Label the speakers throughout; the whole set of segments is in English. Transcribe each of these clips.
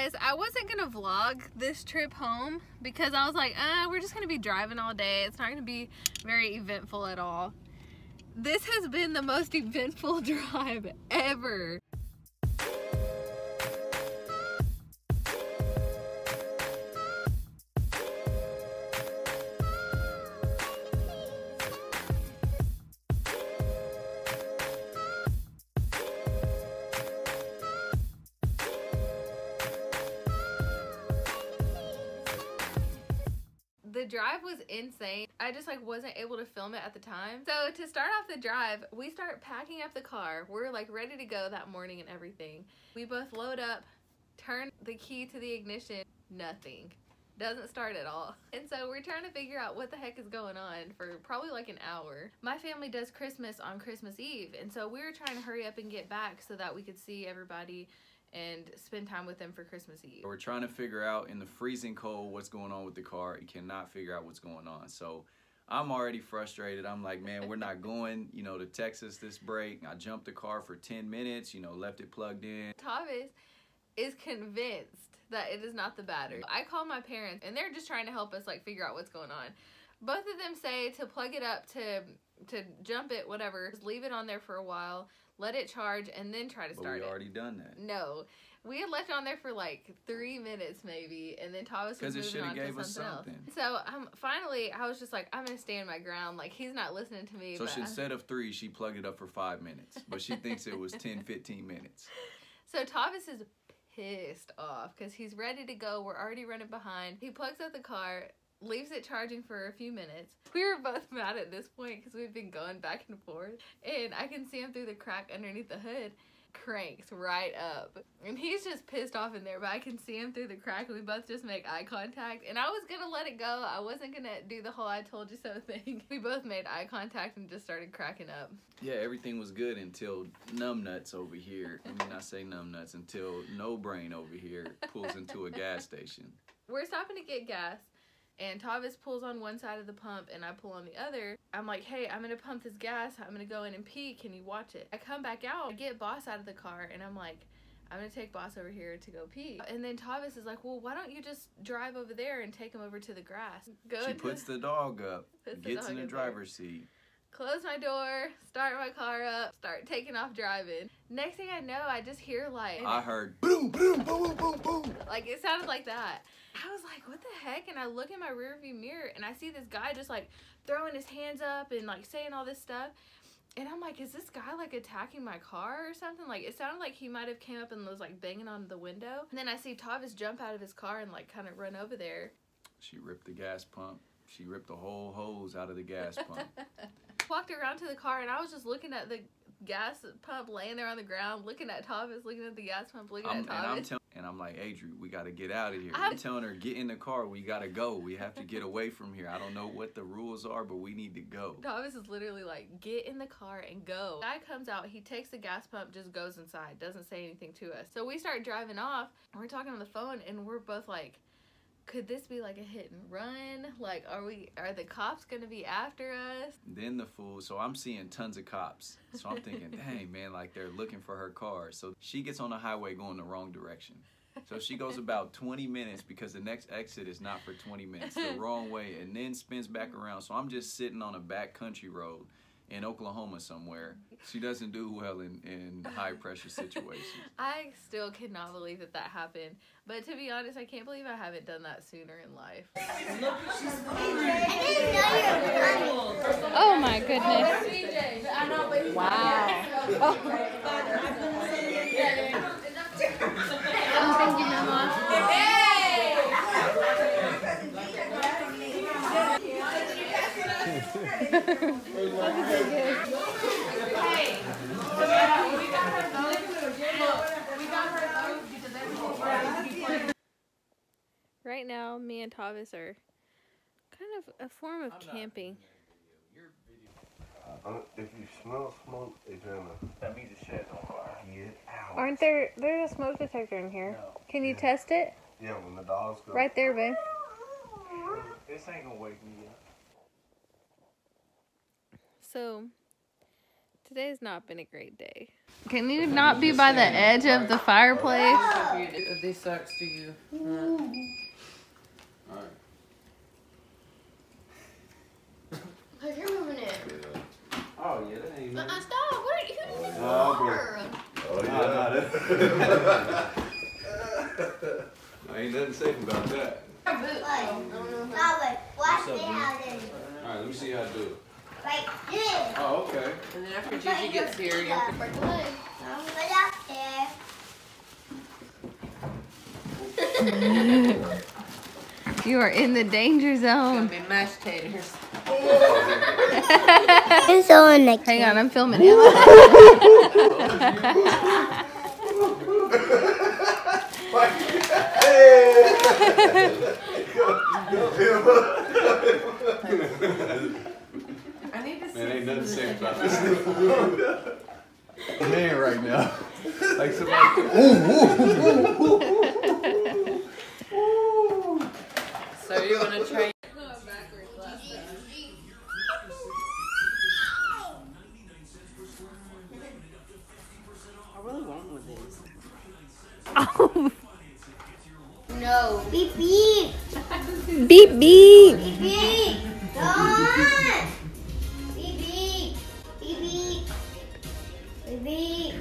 Speaker 1: Guys, I wasn't gonna vlog this trip home because I was like, we're just gonna be driving all day. It's not gonna be very eventful at all. This has been the most eventful drive ever. The drive was insane. I just like wasn't able to film it at the time. So to start off the drive, we start packing up the car. We're like ready to go that morning and everything. We both load up, turn the key to the ignition, nothing. Doesn't start at all. And so we're trying to figure out what the heck is going on for probably like an hour. My family does Christmas on Christmas Eve, and so we were trying to hurry up and get back so that we could see everybody and spend time with them for Christmas Eve.
Speaker 2: We're trying to figure out in the freezing cold what's going on with the car. You cannot figure out what's going on. So I'm already frustrated. I'm like, man, we're not going, to Texas this break. I jumped the car for 10 minutes, left it plugged in.
Speaker 1: Thomas is convinced that it is not the battery. I call my parents and they're just trying to help us like figure out what's going on. Both of them say to plug it up, to jump it, whatever, just leave it on there for a while, let it charge, and then try to start it.
Speaker 2: But we already done that.
Speaker 1: No. We had left it on there for like 3 minutes maybe, and then Thomas was moving on to something else. So finally, I was just like, I'm going to stand my ground. Like, he's not listening to me.
Speaker 2: So instead of 3, she plugged it up for 5 minutes. But she thinks it was 10, 15 minutes.
Speaker 1: So Thomas is pissed off because he's ready to go. We're already running behind. He plugs up the car, leaves it charging for a few minutes. We were both mad at this point because we've been going back and forth, and I can see him through the crack underneath the hood. Cranks right up, and he's just pissed off in there, but I can see him through the crack, and we both just make eye contact, and I was gonna let it go. I wasn't gonna do the whole I told you so thing. We both made eye contact and just started cracking up.
Speaker 2: Yeah, everything was good until numbnuts over here. I mean, I say numbnuts until no brain over here pulls into a gas station.
Speaker 1: We're stopping to get gas, and Thomas pulls on one side of the pump and I pull on the other. I'm like, hey, I'm gonna pump this gas. I'm gonna go in and pee. Can you watch it? I come back out, I get Boss out of the car, and I'm like, I'm gonna take Boss over here to go pee. And then Thomas is like, well, why don't you just drive over there and take him over to the grass?
Speaker 2: She puts the dog up, gets in the driver's seat.
Speaker 1: Close my door, start my car up, start taking off driving. Next thing I know, I just hear like...
Speaker 2: I heard boom, boom, boom, boom, boom.
Speaker 1: Like, it sounded like that. I was like, what the heck? And I look in my rearview mirror and I see this guy just like throwing his hands up and like saying all this stuff. And I'm like, is this guy like attacking my car or something? Like, it sounded like he might have came up and was like banging on the window. And then I see Thomas jump out of his car and like kind of run over there.
Speaker 2: She ripped the gas pump. She ripped the whole hose out of the gas pump.
Speaker 1: Walked around to the car and I was just looking at the gas pump laying there on the ground, looking at Thomas, looking at the gas pump, looking at Thomas.
Speaker 2: And I'm like, Adri, we got to get out of here. I'm telling her, get in the car. We got to go. We have to get away from here. I don't know what the rules are, but we need to go.
Speaker 1: Thomas is literally like, get in the car and go. The guy comes out. He takes the gas pump, just goes inside, doesn't say anything to us. So we start driving off. And we're talking on the phone, and we're both like, could this be like a hit and run? Like, are the cops gonna be after us?
Speaker 2: Then the fool, so I'm seeing tons of cops. So I'm thinking, dang, man, like they're looking for her car. So she gets on the highway going the wrong direction. So she goes about 20 minutes because the next exit is not for 20 minutes, the wrong way, and then spins back around. So I'm just sitting on a back country road in Oklahoma somewhere. She doesn't do well in high pressure situations.
Speaker 1: I still cannot believe that happened. But to be honest, I can't believe I haven't done that sooner in life. Oh my goodness. Wow. Oh, thank you, Mama. Right now, me and Thomas are kind of a form of camping.
Speaker 3: If you smell smoke, it's gonna...
Speaker 4: That means the shed's on fire.
Speaker 3: Get out.
Speaker 1: Aren't there's a smoke detector in here? No. Can you test it?
Speaker 3: Yeah, when the dogs go...
Speaker 1: Right there, babe.
Speaker 4: This ain't gonna wake me up.
Speaker 1: So, Today's not been a great day. Can you not be by the edge of the fireplace?
Speaker 5: If this sucks to you.
Speaker 2: Alright.
Speaker 1: Cause you're moving it.
Speaker 2: Oh yeah, that ain't nothing.
Speaker 1: Stop! What are you doing?
Speaker 3: Oh yeah.
Speaker 2: Ain't nothing safe about that. Alright, let me see how to do it. Oh, okay.
Speaker 5: And then after Gigi gets here, you have to
Speaker 1: Break the leg. You are in the danger zone.
Speaker 5: be mashed taters.
Speaker 1: Hang on, I'm filming it.
Speaker 5: I need to see.
Speaker 2: Man, ain't nothing safe about this. Man, right now. Like somebody.
Speaker 5: So you want to try? I really want one of these.
Speaker 1: Oh.
Speaker 6: No. Beep beep.
Speaker 1: Beep beep.
Speaker 6: Beep beep. Don't. Beep beep. Beep beep. Beep beep.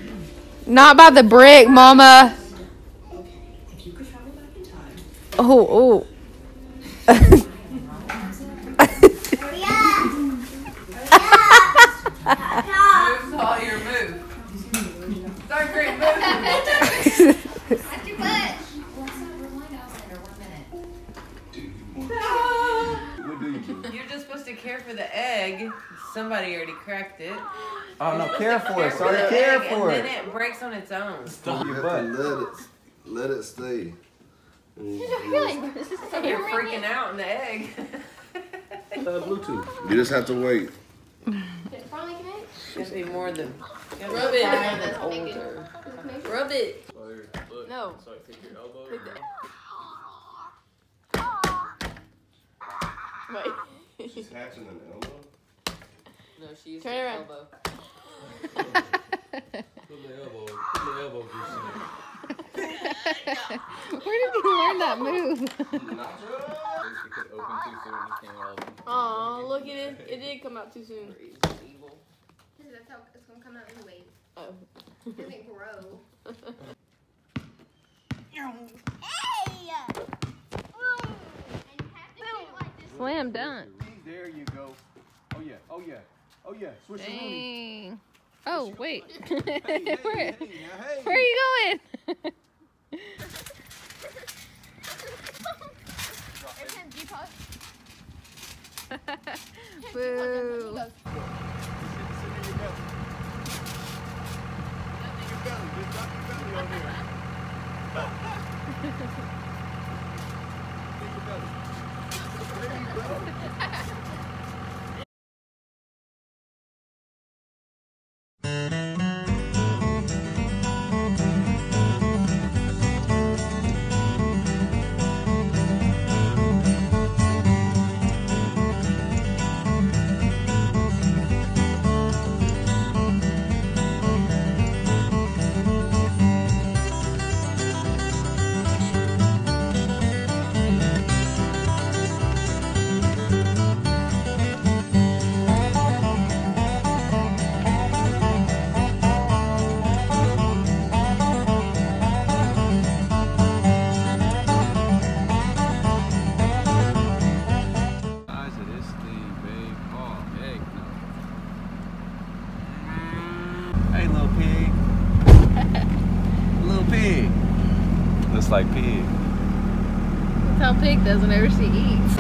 Speaker 1: Not by the brick, Mama. Oh.
Speaker 6: Hurry up.
Speaker 5: Saw your move. Start great move.
Speaker 6: Watch your butt.
Speaker 2: What do you do?
Speaker 5: You're just supposed to care for the egg. Somebody already cracked it.
Speaker 2: Oh no, care for it.
Speaker 5: For
Speaker 2: Sorry,
Speaker 5: the
Speaker 2: care
Speaker 5: egg,
Speaker 2: for
Speaker 5: and
Speaker 2: it.
Speaker 5: then it breaks on its own.
Speaker 2: Stop
Speaker 3: You
Speaker 2: your
Speaker 3: have
Speaker 2: butt.
Speaker 3: to let it stay.
Speaker 5: You're freaking out in the egg.
Speaker 3: Bluetooth. You just have to wait.
Speaker 5: Should be more than.
Speaker 1: Rub it.
Speaker 5: Older.
Speaker 1: Rub it. No.
Speaker 2: So I take your elbow.
Speaker 1: Wait.
Speaker 3: She's hatching an elbow.
Speaker 5: No, she used
Speaker 1: Turn
Speaker 5: her
Speaker 1: around.
Speaker 5: elbow.
Speaker 2: Put the elbow juice
Speaker 1: Where did you learn that move? Aw, look at it. It did come out too soon.
Speaker 5: Evil.
Speaker 6: That's how it's gonna come out anyway.
Speaker 1: Oh.
Speaker 6: It doesn't grow.
Speaker 1: Slam dunk.
Speaker 2: There you go. Oh yeah. Oh yeah. Oh yeah. Switch the Rooney.
Speaker 1: Dang. Oh, wait.
Speaker 2: Hey,
Speaker 1: Where
Speaker 2: hey.
Speaker 1: are you going? Boo.
Speaker 2: Hey, little pig. Little pig. Looks like pig.
Speaker 1: That's how pig does whenever she eats.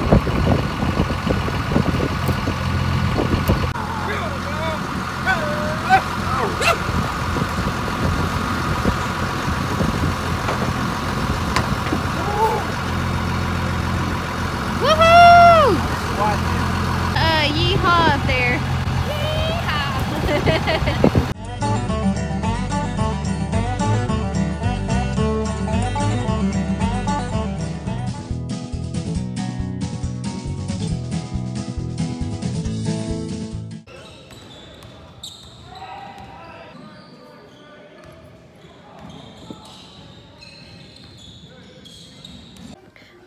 Speaker 1: Woohoo! Yeehaw up there. Yeehaw!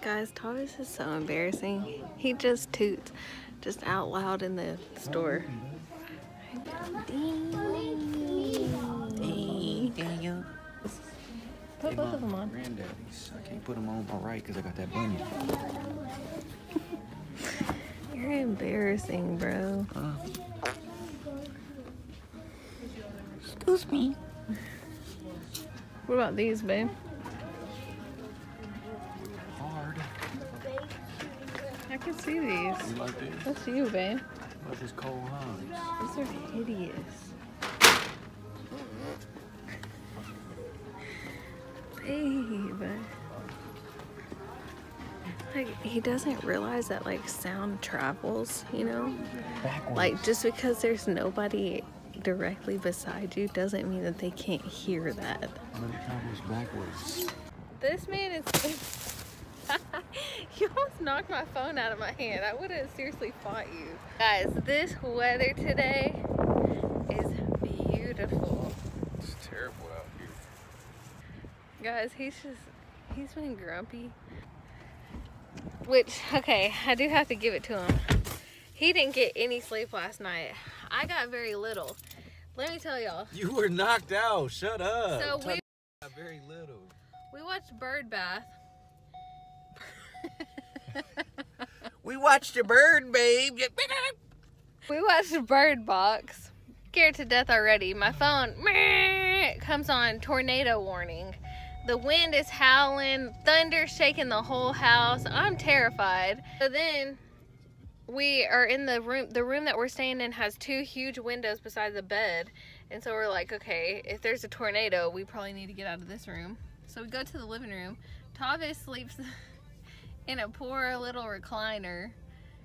Speaker 1: Guys, Thomas is so embarrassing. He just toots just out loud in the store. Put both of them on.
Speaker 2: Granddaddy's. I can't put them on my right because I got that bunion.
Speaker 1: You're embarrassing, bro.
Speaker 2: Excuse me.
Speaker 1: What about these, babe?
Speaker 2: Hard.
Speaker 1: I can see these.
Speaker 2: You like these?
Speaker 1: That's you, babe.
Speaker 2: What is Cole Hines?
Speaker 1: These are hideous. Babe. Like, he doesn't realize that, like, sound travels, you know?
Speaker 2: Backwards.
Speaker 1: Like, just because there's nobody directly beside you doesn't mean that they can't hear that.
Speaker 2: Backwards.
Speaker 1: This man is... You almost knocked my phone out of my hand. I would have seriously fought you. Guys, this weather today is beautiful.
Speaker 2: It's terrible out here.
Speaker 1: Guys, he's been grumpy. Which, okay, I do have to give it to him. He didn't get any sleep last night. I got very little. Let me tell y'all.
Speaker 2: You were knocked out. Shut up.
Speaker 1: So we
Speaker 2: got very little.
Speaker 1: We watched Bird Bath.
Speaker 2: We watched a bird, babe.
Speaker 1: We watched Bird Box. Scared to death already. My phone comes on tornado warning. The wind is howling, thunder shaking the whole house. I'm terrified. So then we are in the room. The room that we're staying in has 2 huge windows beside the bed. And so we're like, okay, if there's a tornado, we probably need to get out of this room. So we go to the living room. Tavis sleeps in a poor little recliner.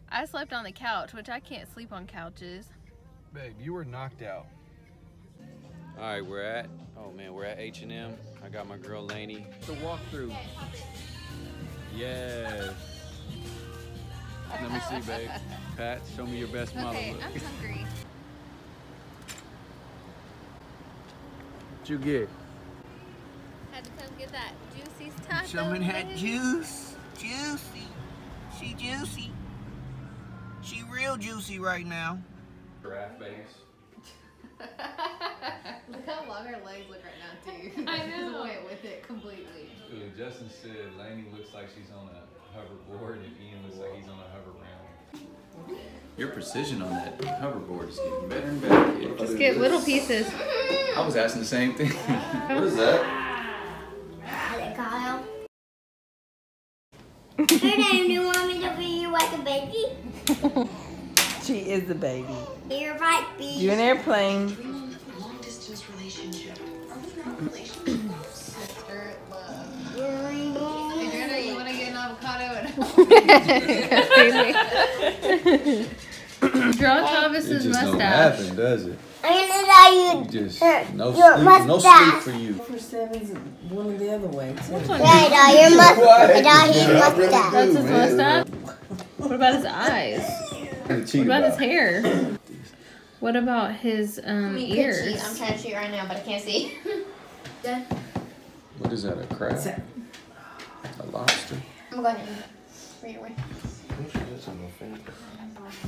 Speaker 1: I slept on the couch, which I can't sleep on couches.
Speaker 2: Babe, you were knocked out. All right, we're at H&M. I got my girl Lainey. The walkthrough. Yes. Let me see, babe. Pat, show me your best model
Speaker 1: Okay,
Speaker 2: look.
Speaker 1: I'm hungry.
Speaker 2: What you get?
Speaker 1: Had to come get that juicy taco.
Speaker 7: Someone had
Speaker 1: baby.
Speaker 7: juice. Juicy. She juicy. She real juicy right now.
Speaker 2: Giraffe babies.
Speaker 6: Look how long her legs look right now, too.
Speaker 1: I know.
Speaker 6: Just went with it completely.
Speaker 2: Dude, Justin said Lainey looks like she's on a hoverboard and Ian looks like he's on a hover round. Your precision on that hoverboard is getting better and better, kid.
Speaker 1: Just get little pieces.
Speaker 2: I was asking the same thing. What is that?
Speaker 6: Kyle. Her name, do you want me to be you like a baby?
Speaker 5: She is the baby.
Speaker 6: You're right, B.
Speaker 5: You an airplane.
Speaker 8: Long distance relationship. Are we not relationship?
Speaker 6: Adriana, you want to get an avocado?
Speaker 1: Draw Travis's mustache.
Speaker 2: Don't happen, does it?
Speaker 6: I'm gonna tell you.
Speaker 2: You just
Speaker 6: Your
Speaker 2: sleep for you.
Speaker 5: For 7's one the other way, too.
Speaker 6: Right, your mustache.
Speaker 1: That's his mustache? What about his eyes? What about his hair? What about his ears?
Speaker 6: I'm trying to cheat right now, but I can't see.
Speaker 2: What is that? A crab? A lobster?
Speaker 6: I'm going to go ahead and read away.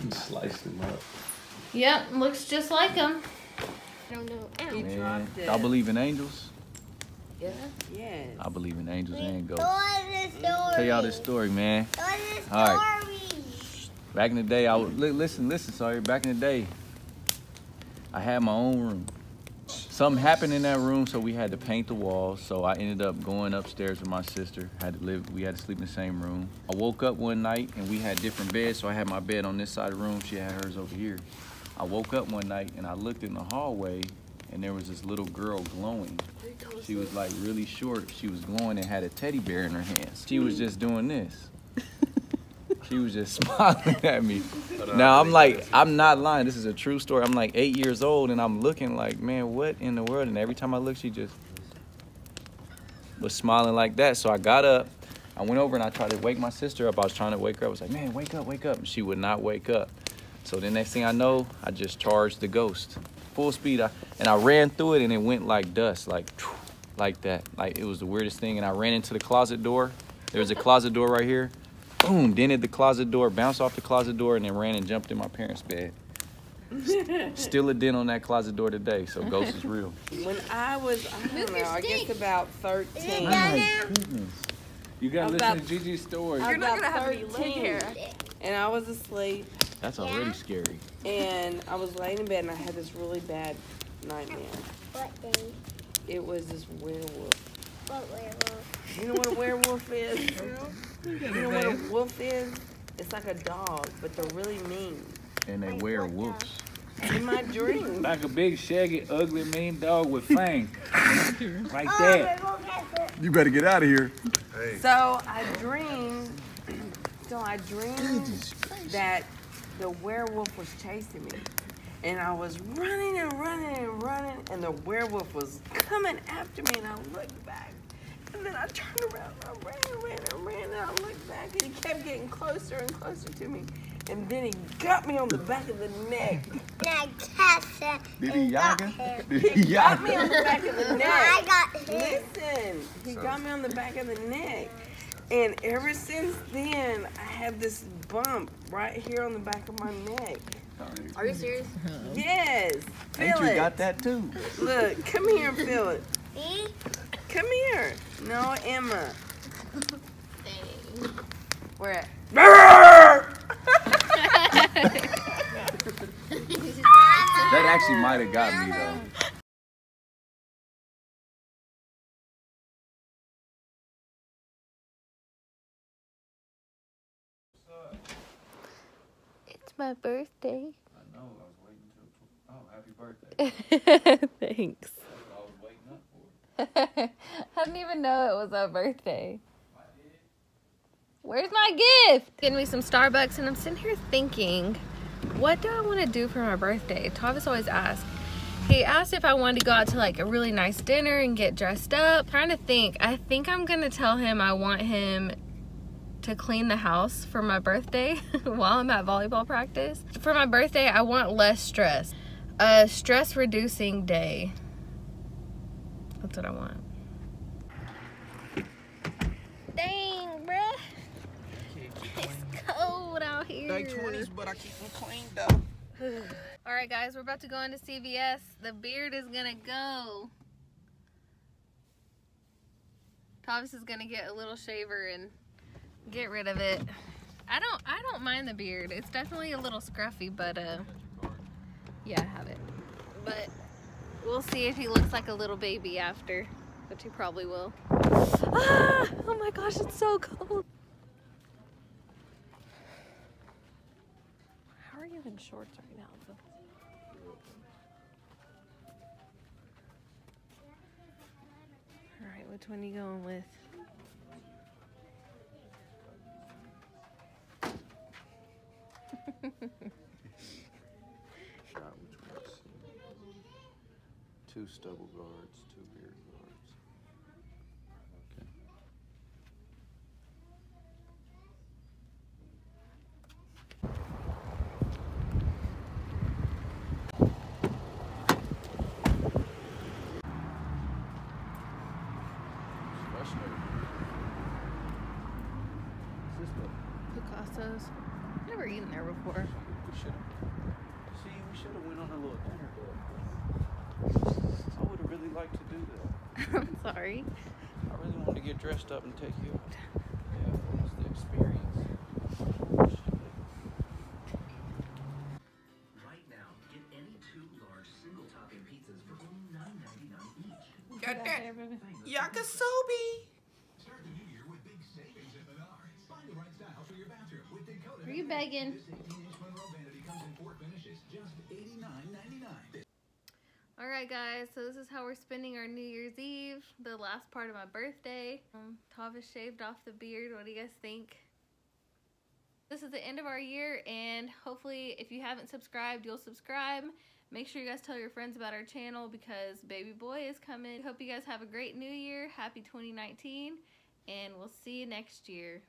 Speaker 2: Sliced him up.
Speaker 1: Yep, looks just like him.
Speaker 6: I don't know.
Speaker 5: He
Speaker 2: Man,
Speaker 5: dropped it.
Speaker 2: y'all believe in angels?
Speaker 5: Yeah. Yes.
Speaker 2: I believe in angels and ghosts.
Speaker 6: Tell
Speaker 2: Tell y'all this story, man. All right. Back in the day, I would listen. Sorry. Back in the day, I had my own room. Something happened in that room, so we had to paint the walls. So I ended up going upstairs with my sister. We had to sleep in the same room. I woke up one night and we had different beds. So I had my bed on this side of the room. She had hers over here. I woke up one night and I looked in the hallway and there was this little girl glowing. She was like really short. She was glowing and had a teddy bear in her hands. She was just doing this. She was just smiling at me. Now I'm like, I'm not lying. This is a true story. I'm like 8 years old and I'm looking like, man, what in the world? And every time I look, she just was smiling like that. So I got up. I went over and I tried to wake my sister up. I was trying to wake her up. I was like, man, wake up, wake up. And she would not wake up. So the next thing I know, I just charged the ghost. Full speed. And I ran through it and it went like dust, like that. Like it was the weirdest thing. And I ran into the closet door There was a closet door right here. Boom, dented the closet door, bounced off the closet door, and then ran and jumped in my parents' bed. Still a dent on that closet door today, so ghost is real.
Speaker 5: When I was, I don't know, I guess about 13.
Speaker 2: My goodness.
Speaker 9: You gotta listen to Gigi's story.
Speaker 1: You're not gonna have any
Speaker 5: 13,
Speaker 1: leg hair.
Speaker 5: and I was asleep,
Speaker 2: That's already scary.
Speaker 5: and I was laying in bed, and I had this really bad nightmare.
Speaker 6: What day?
Speaker 5: It was this werewolf.
Speaker 6: What werewolf?
Speaker 5: You know what a werewolf is? You know what a wolf is? It's like a dog, but they're really mean.
Speaker 2: And they wear wolves.
Speaker 5: In my dream.
Speaker 9: Like a big, shaggy, ugly, mean dog with fangs. Like
Speaker 6: Oh,
Speaker 9: that.
Speaker 6: werewolf has a...
Speaker 2: You better get out of here.
Speaker 5: So I dreamed that the werewolf was chasing me. And I was running and running and running, and the werewolf was coming after me, and I looked back. And then I turned around, and I ran, and I looked back, and he kept getting closer and closer to me. And then he got me on the back of the neck.
Speaker 2: Did he yaga? Did he
Speaker 5: He got me on
Speaker 2: yaga?
Speaker 5: the back of the neck.
Speaker 6: I got hit.
Speaker 5: Listen, he got me on the back of the neck. And ever since then, I have this bump right here on the back of my neck.
Speaker 1: Are you serious?
Speaker 5: Yes.
Speaker 2: Ain't
Speaker 5: Feel
Speaker 2: you
Speaker 5: it.
Speaker 2: got that too?
Speaker 5: Look, come here and feel it.
Speaker 6: See?
Speaker 5: Come here. No, Emma.
Speaker 1: Dang.
Speaker 5: Where at?
Speaker 2: That actually might have got me though.
Speaker 1: It's my birthday.
Speaker 2: I know, I was waiting till. Oh, happy birthday.
Speaker 1: Thanks.
Speaker 2: That's what I was waiting up for.
Speaker 1: I didn't even know it was my birthday. Where's my gift? Getting me some Starbucks, and I'm sitting here thinking, what do I want to do for my birthday? Tavis always asks. He asked if I wanted to go out to like a really nice dinner and get dressed up. Trying to think. I think I'm gonna tell him I want him to clean the house for my birthday while I'm at volleyball practice. For my birthday, I want less stress. A stress reducing day. That's what I want. Dang, bruh. It's cold out here.
Speaker 7: Like 20s, but I keep them clean though.
Speaker 1: All right, guys, we're about to go into CVS. The beard is gonna go. Tavis is gonna get a little shaver and get rid of it. I don't mind the beard. It's definitely a little scruffy, but yeah, I have it. But we'll see if he looks like a little baby after, which he probably will. Ah! Oh my gosh, it's so cold. How are you in shorts right now? All right, which one are you going with?
Speaker 2: Shot which one's two stubble guards, two beard guards. Okay.
Speaker 1: Picasso's. I've never eaten there before.
Speaker 2: We should have went on a little dinner date. I would have really liked to do that.
Speaker 1: I'm sorry.
Speaker 2: I really wanted to get dressed up and take you out. Yeah, it was the experience.
Speaker 10: Right now, get any two large single topping pizzas for only $9.99 each.
Speaker 7: Got that yakisobe.
Speaker 10: Start the new year with big savings at Menards. Find the right style for your bathroom with Dakota.
Speaker 1: Are you begging?
Speaker 10: This 18-inch Monroe vanity comes in 4 finishes, just $89.99.
Speaker 1: All right, guys. So this is how we're spending our New Year's Eve, the last part of my birthday. Tavis shaved off the beard. What do you guys think? This is the end of our year, and hopefully, if you haven't subscribed, you'll subscribe. Make sure you guys tell your friends about our channel because baby boy is coming. Hope you guys have a great new year. Happy 2019, and we'll see you next year.